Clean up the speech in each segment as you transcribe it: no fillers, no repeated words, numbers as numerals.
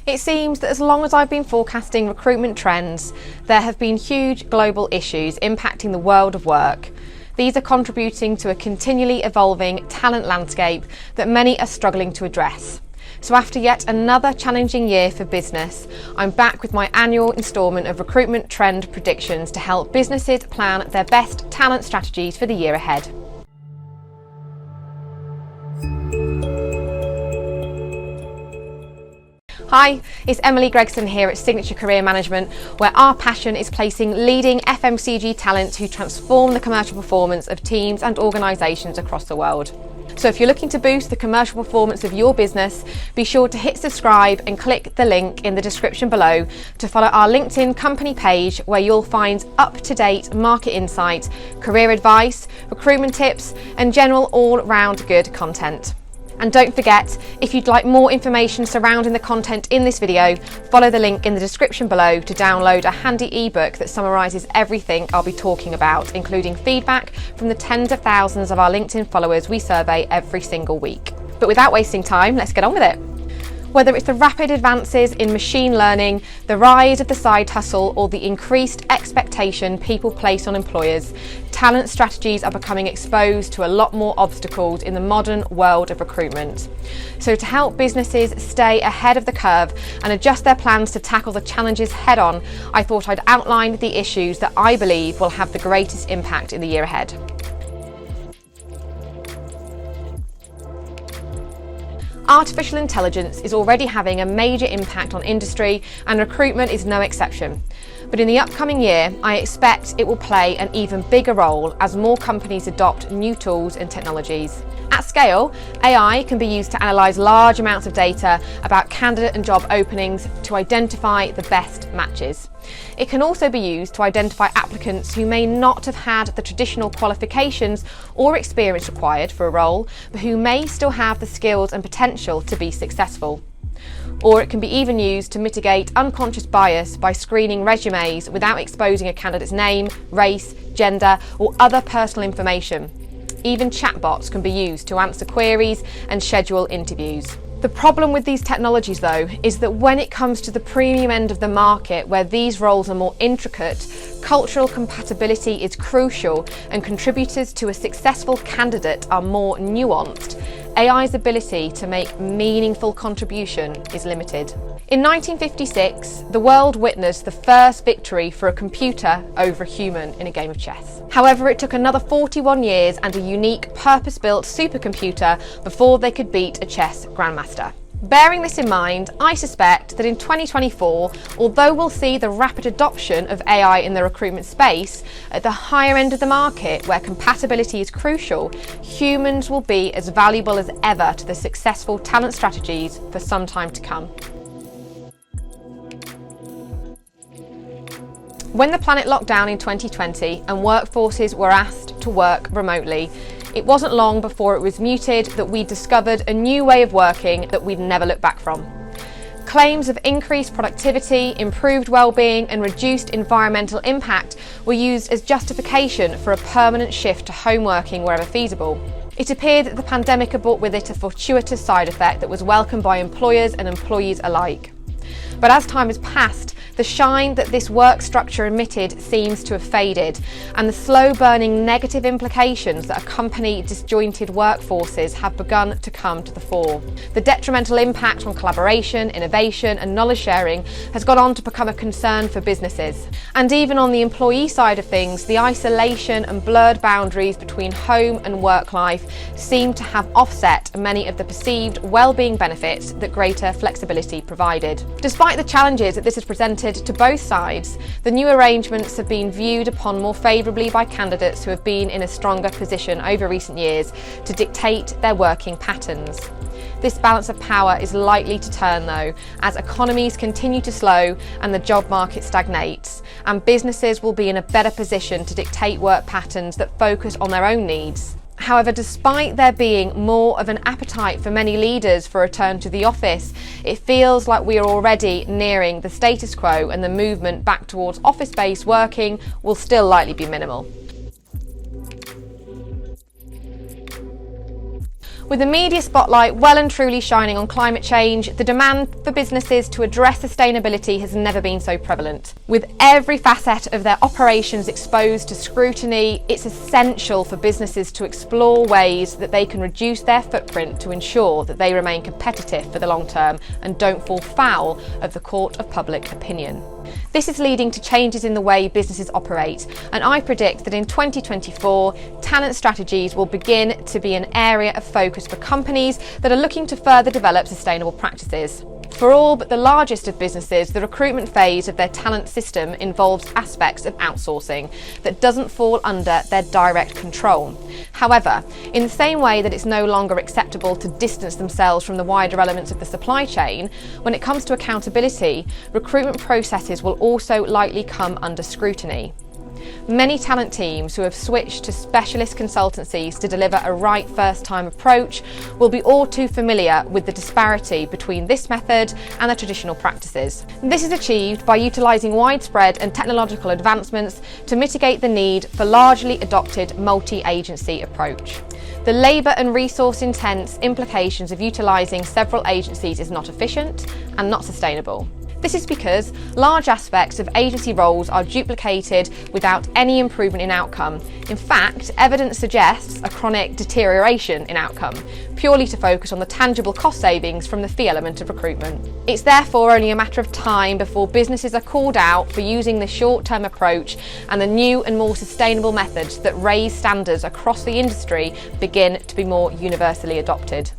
It seems that as long as I've been forecasting recruitment trends, there have been huge global issues impacting the world of work. These are contributing to a continually evolving talent landscape that many are struggling to address. So after yet another challenging year for business, I'm back with my annual instalment of recruitment trend predictions to help businesses plan their best talent strategies for the year ahead. Hi, it's Emily Gregson here at Signature Career Management, where our passion is placing leading FMCG talent who transform the commercial performance of teams and organisations across the world. So if you're looking to boost the commercial performance of your business, be sure to hit subscribe and click the link in the description below to follow our LinkedIn company page, where you'll find up-to-date market insight, career advice, recruitment tips and general all-round good content. And don't forget, if you'd like more information surrounding the content in this video, follow the link in the description below to download a handy ebook that summarises everything I'll be talking about, including feedback from the tens of thousands of our LinkedIn followers we survey every single week. But without wasting time, let's get on with it. Whether it's the rapid advances in machine learning, the rise of the side hustle, or the increased expectation people place on employers, talent strategies are becoming exposed to a lot more obstacles in the modern world of recruitment. So to help businesses stay ahead of the curve and adjust their plans to tackle the challenges head on, I thought I'd outline the issues that I believe will have the greatest impact in the year ahead. Artificial intelligence is already having a major impact on industry, and recruitment is no exception. But in the upcoming year, I expect it will play an even bigger role as more companies adopt new tools and technologies. At scale, AI can be used to analyse large amounts of data about candidate and job openings to identify the best matches. It can also be used to identify applicants who may not have had the traditional qualifications or experience required for a role, but who may still have the skills and potential to be successful. Or it can be even used to mitigate unconscious bias by screening resumes without exposing a candidate's name, race, gender, or other personal information. Even chatbots can be used to answer queries and schedule interviews. The problem with these technologies, though, is that when it comes to the premium end of the market, where these roles are more intricate, cultural compatibility is crucial and contributors to a successful candidate are more nuanced. AI's ability to make meaningful contribution is limited. In 1956, the world witnessed the first victory for a computer over a human in a game of chess. However, it took another 41 years and a unique purpose-built supercomputer before they could beat a chess grandmaster. Bearing this in mind, I suspect that in 2024, although we'll see the rapid adoption of AI in the recruitment space, at the higher end of the market, where compatibility is crucial, humans will be as valuable as ever to the successful talent strategies for some time to come. When the planet locked down in 2020 and workforces were asked to work remotely, it wasn't long before it was mooted that we discovered a new way of working that we'd never look back from. Claims of increased productivity, improved well-being and reduced environmental impact were used as justification for a permanent shift to home working wherever feasible. It appeared that the pandemic had brought with it a fortuitous side effect that was welcomed by employers and employees alike. But as time has passed, the shine that this work structure emitted seems to have faded, and the slow-burning negative implications that accompany disjointed workforces have begun to come to the fore. The detrimental impact on collaboration, innovation and knowledge sharing has gone on to become a concern for businesses. And even on the employee side of things, the isolation and blurred boundaries between home and work life seem to have offset many of the perceived well-being benefits that greater flexibility provided. Despite the challenges that this has presented to both sides, the new arrangements have been viewed upon more favourably by candidates who have been in a stronger position over recent years to dictate their working patterns. This balance of power is likely to turn, though, as economies continue to slow and the job market stagnates, and businesses will be in a better position to dictate work patterns that focus on their own needs. However, despite there being more of an appetite for many leaders for a return to the office, it feels like we are already nearing the status quo, and the movement back towards office-based working will still likely be minimal. With the media spotlight well and truly shining on climate change, the demand for businesses to address sustainability has never been so prevalent. With every facet of their operations exposed to scrutiny, it's essential for businesses to explore ways that they can reduce their footprint to ensure that they remain competitive for the long term and don't fall foul of the court of public opinion. This is leading to changes in the way businesses operate, and I predict that in 2024, talent strategies will begin to be an area of focus for companies that are looking to further develop sustainable practices. For all but the largest of businesses, the recruitment phase of their talent system involves aspects of outsourcing that doesn't fall under their direct control. However, in the same way that it's no longer acceptable to distance themselves from the wider elements of the supply chain, when it comes to accountability, recruitment processes will also likely come under scrutiny. Many talent teams who have switched to specialist consultancies to deliver a right first time approach will be all too familiar with the disparity between this method and the traditional practices. This is achieved by utilising widespread and technological advancements to mitigate the need for largely adopted multi-agency approach. The labour and resource intense implications of utilising several agencies is not efficient and not sustainable. This is because large aspects of agency roles are duplicated without any improvement in outcome. In fact, evidence suggests a chronic deterioration in outcome, purely to focus on the tangible cost savings from the fee element of recruitment. It's therefore only a matter of time before businesses are called out for using the short-term approach and the new and more sustainable methods that raise standards across the industry begin to be more universally adopted.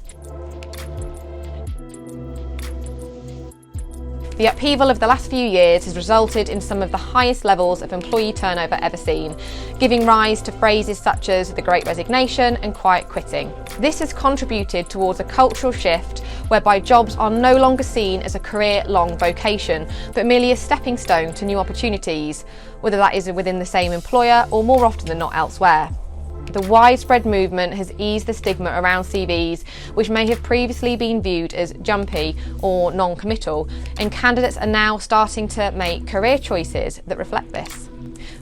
The upheaval of the last few years has resulted in some of the highest levels of employee turnover ever seen, giving rise to phrases such as the Great Resignation and quiet quitting. This has contributed towards a cultural shift whereby jobs are no longer seen as a career-long vocation, but merely a stepping stone to new opportunities, whether that is within the same employer or more often than not elsewhere. The widespread movement has eased the stigma around CVs, which may have previously been viewed as jumpy or non-committal, and candidates are now starting to make career choices that reflect this.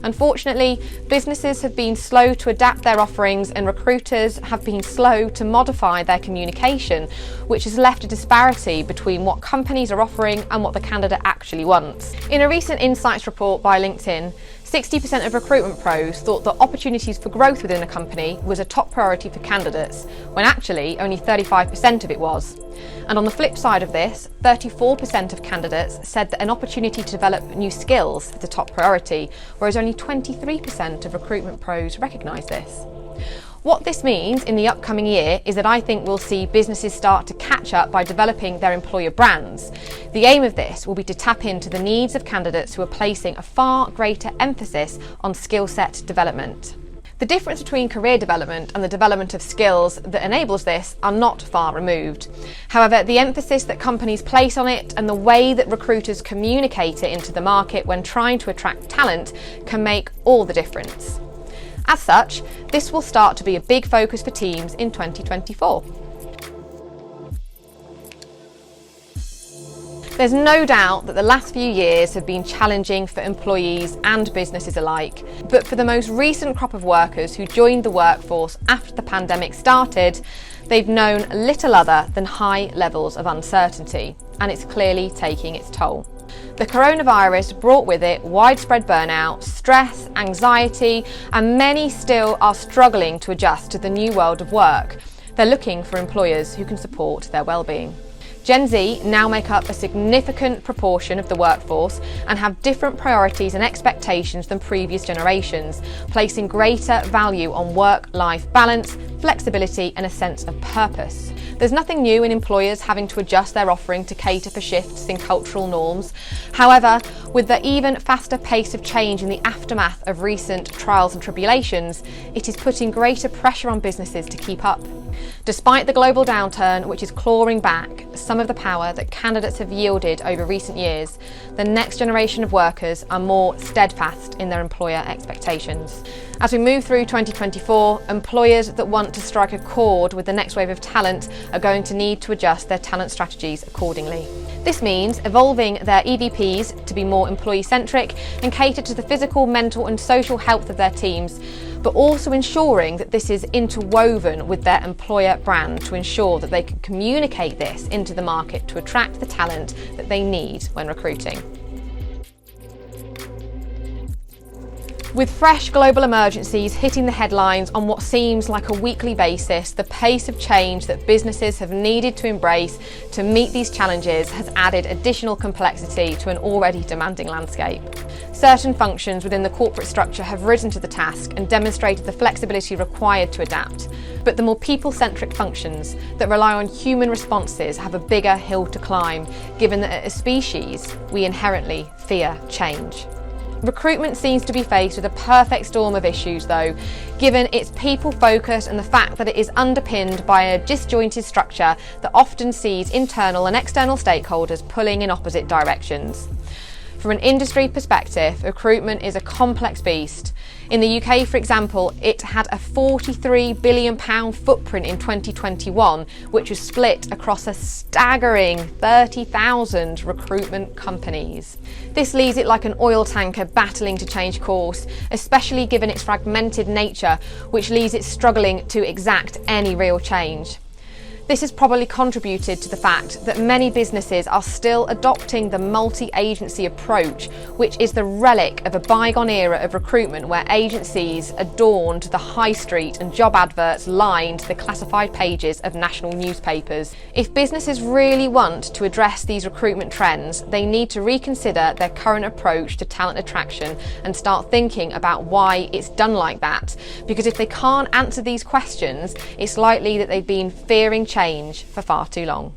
Unfortunately, businesses have been slow to adapt their offerings and recruiters have been slow to modify their communication, which has left a disparity between what companies are offering and what the candidate actually wants. In a recent insights report by LinkedIn, 60% of recruitment pros thought that opportunities for growth within a company was a top priority for candidates, when actually only 35% of it was. And on the flip side of this, 34% of candidates said that an opportunity to develop new skills is a top priority, whereas only 23% of recruitment pros recognise this. What this means in the upcoming year is that I think we'll see businesses start to catch up by developing their employer brands. The aim of this will be to tap into the needs of candidates who are placing a far greater emphasis on skill set development. The difference between career development and the development of skills that enables this are not far removed. However, the emphasis that companies place on it and the way that recruiters communicate it into the market when trying to attract talent can make all the difference. As such, this will start to be a big focus for teams in 2024. There's no doubt that the last few years have been challenging for employees and businesses alike, but for the most recent crop of workers who joined the workforce after the pandemic started, they've known little other than high levels of uncertainty, and it's clearly taking its toll. The coronavirus brought with it widespread burnout, stress, anxiety, and many still are struggling to adjust to the new world of work. They're looking for employers who can support their well-being. Gen Z now make up a significant proportion of the workforce and have different priorities and expectations than previous generations, placing greater value on work-life balance, flexibility, and a sense of purpose. There's nothing new in employers having to adjust their offering to cater for shifts in cultural norms. However, with the even faster pace of change in the aftermath of recent trials and tribulations, it is putting greater pressure on businesses to keep up. Despite the global downturn, which is clawing back some of the power that candidates have yielded over recent years, the next generation of workers are more steadfast in their employer expectations. As we move through 2024, employers that want to strike a chord with the next wave of talent are going to need to adjust their talent strategies accordingly. This means evolving their EVPs to be more employee-centric and cater to the physical, mental and social health of their teams, but also ensuring that this is interwoven with their employer brand to ensure that they can communicate this into the market to attract the talent that they need when recruiting. With fresh global emergencies hitting the headlines on what seems like a weekly basis, the pace of change that businesses have needed to embrace to meet these challenges has added additional complexity to an already demanding landscape. Certain functions within the corporate structure have risen to the task and demonstrated the flexibility required to adapt, but the more people-centric functions that rely on human responses have a bigger hill to climb, given that as a species, we inherently fear change. Recruitment seems to be faced with a perfect storm of issues though, given its people focus and the fact that it is underpinned by a disjointed structure that often sees internal and external stakeholders pulling in opposite directions. From an industry perspective, recruitment is a complex beast. In the UK, for example, it had a £43 billion footprint in 2021, which was split across a staggering 30,000 recruitment companies. This leaves it like an oil tanker battling to change course, especially given its fragmented nature, which leaves it struggling to exact any real change. This has probably contributed to the fact that many businesses are still adopting the multi-agency approach, which is the relic of a bygone era of recruitment where agencies adorned the high street and job adverts lined the classified pages of national newspapers. If businesses really want to address these recruitment trends, they need to reconsider their current approach to talent attraction and start thinking about why it's done like that. Because if they can't answer these questions, it's likely that they've been fearing change for far too long.